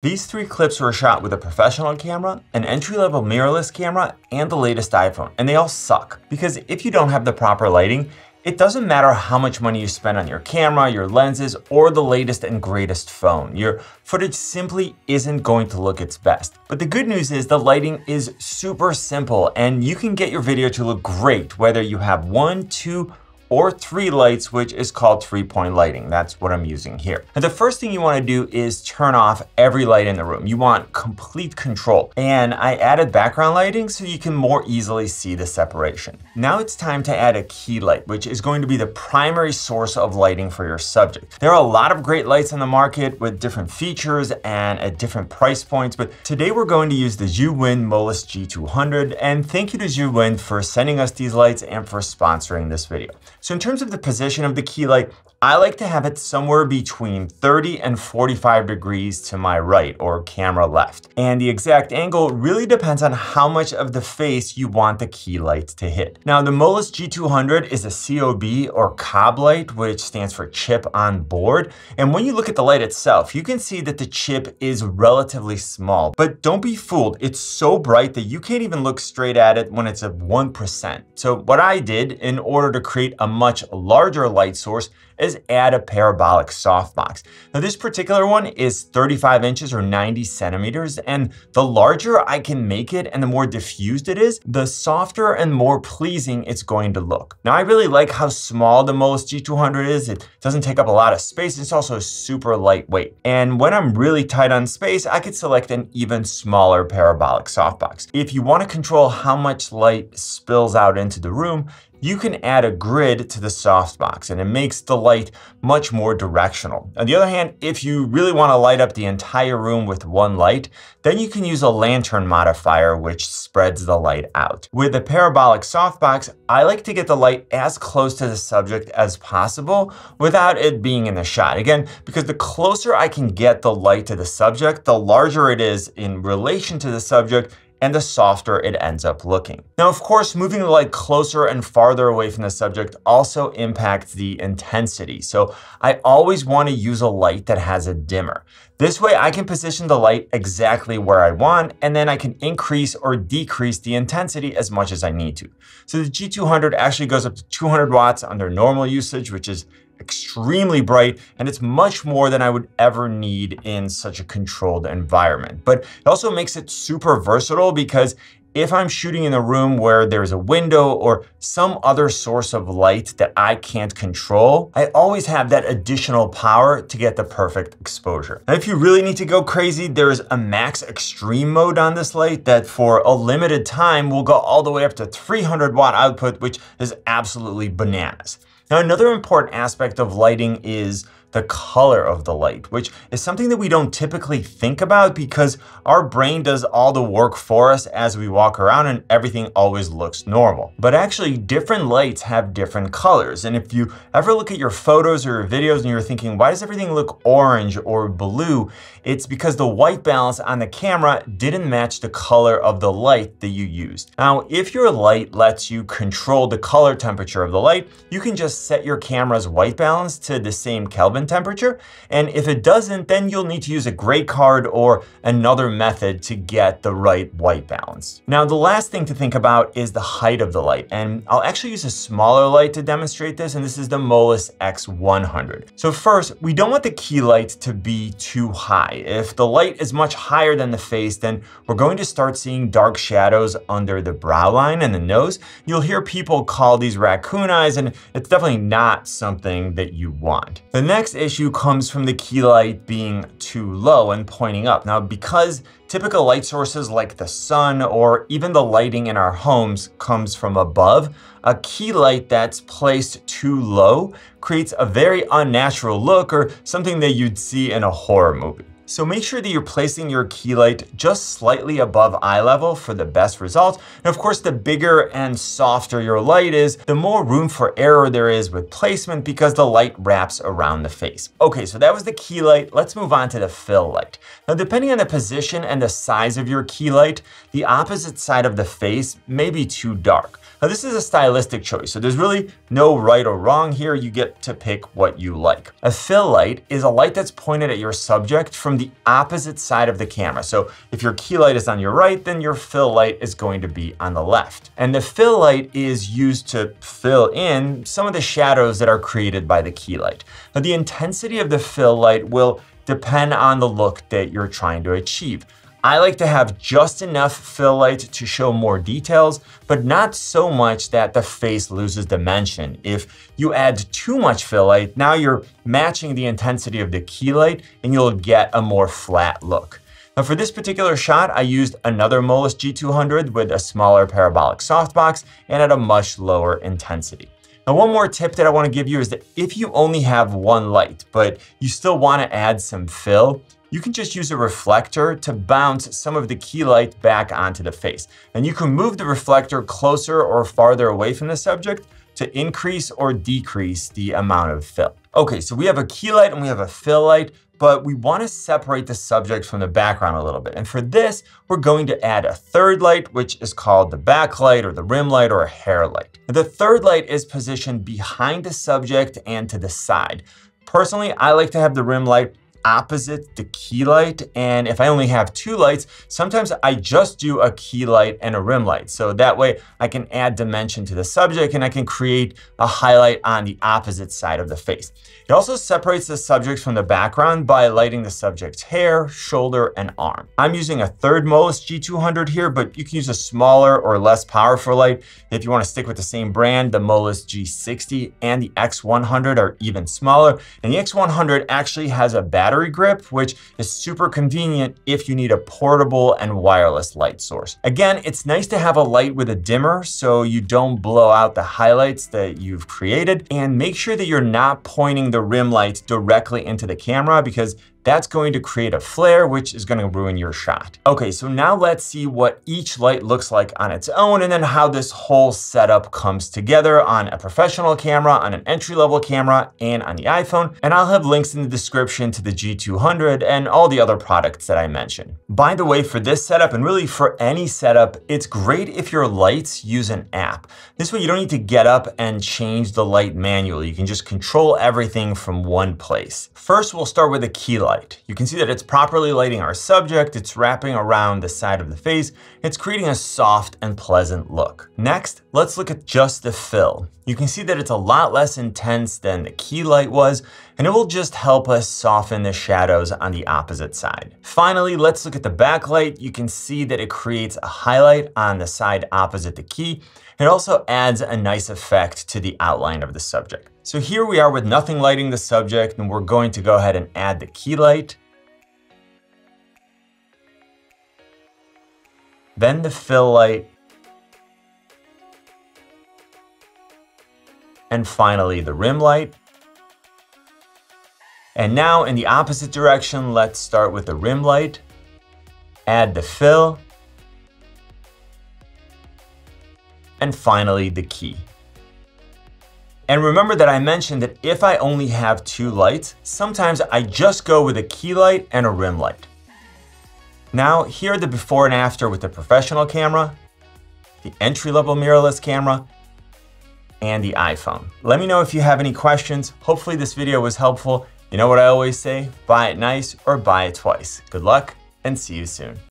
These 3 clips were shot with a professional camera, an entry-level mirrorless camera, and the latest iPhone, and they all suck. Because if you don't have the proper lighting, it doesn't matter how much money you spend on your camera, your lenses, or the latest and greatest phone. Your footage simply isn't going to look its best. But the good news is the lighting is super simple, and you can get your video to look great whether you have 1, 2, or 3 lights, which is called 3-point lighting. That's what I'm using here. And the first thing you want to do is turn off every light in the room. You want complete control. And I added background lighting so you can more easily see the separation. Now it's time to add a key light, which is going to be the primary source of lighting for your subject. There are a lot of great lights on the market with different features and at different price points, but today we're going to use the Zhiyun Modifieres G200, and thank you to Zhiyun for sending us these lights and for sponsoring this video. So in terms of the position of the key light, I like to have it somewhere between 30 and 45 degrees to my right or camera left. And the exact angle really depends on how much of the face you want the key light to hit. Now the Modifieres G200 is a COB or cob light, which stands for chip on board. And when you look at the light itself, you can see that the chip is relatively small, but don't be fooled. It's so bright that you can't even look straight at it when it's at 1%. So what I did in order to create a much larger light source is add a parabolic softbox. Now this particular one is 35 inches or 90 centimeters, and the larger I can make it and the more diffused it is, the softer and more pleasing it's going to look. Now I really like how small the Modifieres G200 is. It doesn't take up a lot of space. It's also super lightweight. And when I'm really tight on space, I could select an even smaller parabolic softbox. If you want to control how much light spills out into the room, you can add a grid to the softbox and it makes the light much more directional. On the other hand, if you really want to light up the entire room with one light, then you can use a lantern modifier which spreads the light out. With a parabolic softbox, I like to get the light as close to the subject as possible without it being in the shot. Again, because the closer I can get the light to the subject, the larger it is in relation to the subject and the softer it ends up looking. Now, of course, moving the light closer and farther away from the subject also impacts the intensity. So I always want to use a light that has a dimmer. This way I can position the light exactly where I want, and then I can increase or decrease the intensity as much as I need to. So the G200 actually goes up to 200 watts under normal usage, which is extremely bright, and it's much more than I would ever need in such a controlled environment. But it also makes it super versatile because if I'm shooting in a room where there's a window or some other source of light that I can't control, I always have that additional power to get the perfect exposure. Now, if you really need to go crazy, there's a max extreme mode on this light that for a limited time will go all the way up to 300 watt output, which is absolutely bananas. Now, another important aspect of lighting is the color of the light, which is something that we don't typically think about because our brain does all the work for us as we walk around and everything always looks normal. But actually, different lights have different colors. And if you ever look at your photos or your videos and you're thinking, why does everything look orange or blue? It's because the white balance on the camera didn't match the color of the light that you used. Now, if your light lets you control the color temperature of the light, you can just set your camera's white balance to the same Kelvin temperature. And if it doesn't, then you'll need to use a gray card or another method to get the right white balance. Now, the last thing to think about is the height of the light. And I'll actually use a smaller light to demonstrate this, and this is the Modifieres X100. So first, we don't want the key light to be too high. If the light is much higher than the face, then we're going to start seeing dark shadows under the brow line and the nose. You'll hear people call these raccoon eyes, and it's definitely not something that you want. The next issue comes from the key light being too low and pointing up. Now, because typical light sources like the sun or even the lighting in our homes comes from above, a key light that's placed too low creates a very unnatural look or something that you'd see in a horror movie. So make sure that you're placing your key light just slightly above eye level for the best results. And of course, the bigger and softer your light is, the more room for error there is with placement because the light wraps around the face. Okay, so that was the key light. Let's move on to the fill light. Now, depending on the position and the size of your key light, the opposite side of the face may be too dark. Now this is a stylistic choice, so there's really no right or wrong here. You get to pick what you like. A fill light is a light that's pointed at your subject from the opposite side of the camera. So if your key light is on your right, then your fill light is going to be on the left. And the fill light is used to fill in some of the shadows that are created by the key light. Now the intensity of the fill light will depend on the look that you're trying to achieve. I like to have just enough fill light to show more details, but not so much that the face loses dimension. If you add too much fill light, now you're matching the intensity of the key light and you'll get a more flat look. Now for this particular shot, I used another Molis G200 with a smaller parabolic softbox and at a much lower intensity. Now one more tip that I want to give you is that if you only have one light, but you still want to add some fill, you can just use a reflector to bounce some of the key light back onto the face. And you can move the reflector closer or farther away from the subject to increase or decrease the amount of fill. Okay, so we have a key light and we have a fill light, but we want to separate the subject from the background a little bit. And for this, we're going to add a third light, which is called the backlight or the rim light or a hair light. The third light is positioned behind the subject and to the side. Personally, I like to have the rim light opposite the key light, and if I only have two lights, sometimes I just do a key light and a rim light. So that way I can add dimension to the subject and I can create a highlight on the opposite side of the face. It also separates the subject from the background by lighting the subject's hair, shoulder, and arm. I'm using a third Molis G200 here, but you can use a smaller or less powerful light. If you want to stick with the same brand, the Molis G60 and the X100 are even smaller. And the X100 actually has a battery grip, which is super convenient if you need a portable and wireless light source. Again, it's nice to have a light with a dimmer so you don't blow out the highlights that you've created, and make sure that you're not pointing the rim light directly into the camera because that's going to create a flare, which is going to ruin your shot. Okay, so now let's see what each light looks like on its own and then how this whole setup comes together on a professional camera, on an entry-level camera, and on the iPhone. And I'll have links in the description to the G200 and all the other products that I mentioned. By the way, for this setup, and really for any setup, it's great if your lights use an app. This way you don't need to get up and change the light manually. You can just control everything from one place. First, we'll start with a key light. You can see that it's properly lighting our subject, it's wrapping around the side of the face, it's creating a soft and pleasant look. Next, let's look at just the fill. You can see that it's a lot less intense than the key light was, and it will just help us soften the shadows on the opposite side. Finally, let's look at the backlight. You can see that it creates a highlight on the side opposite the key. It also adds a nice effect to the outline of the subject. So here we are with nothing lighting the subject, and we're going to go ahead and add the key light, then the fill light, and finally the rim light. And now in the opposite direction, let's start with the rim light, add the fill, and finally the key. And remember that I mentioned that if I only have two lights, sometimes I just go with a key light and a rim light. Now, here are the before and after with the professional camera, the entry-level mirrorless camera, and the iPhone. Let me know if you have any questions. Hopefully this video was helpful. You know what I always say, buy it nice or buy it twice. Good luck and see you soon.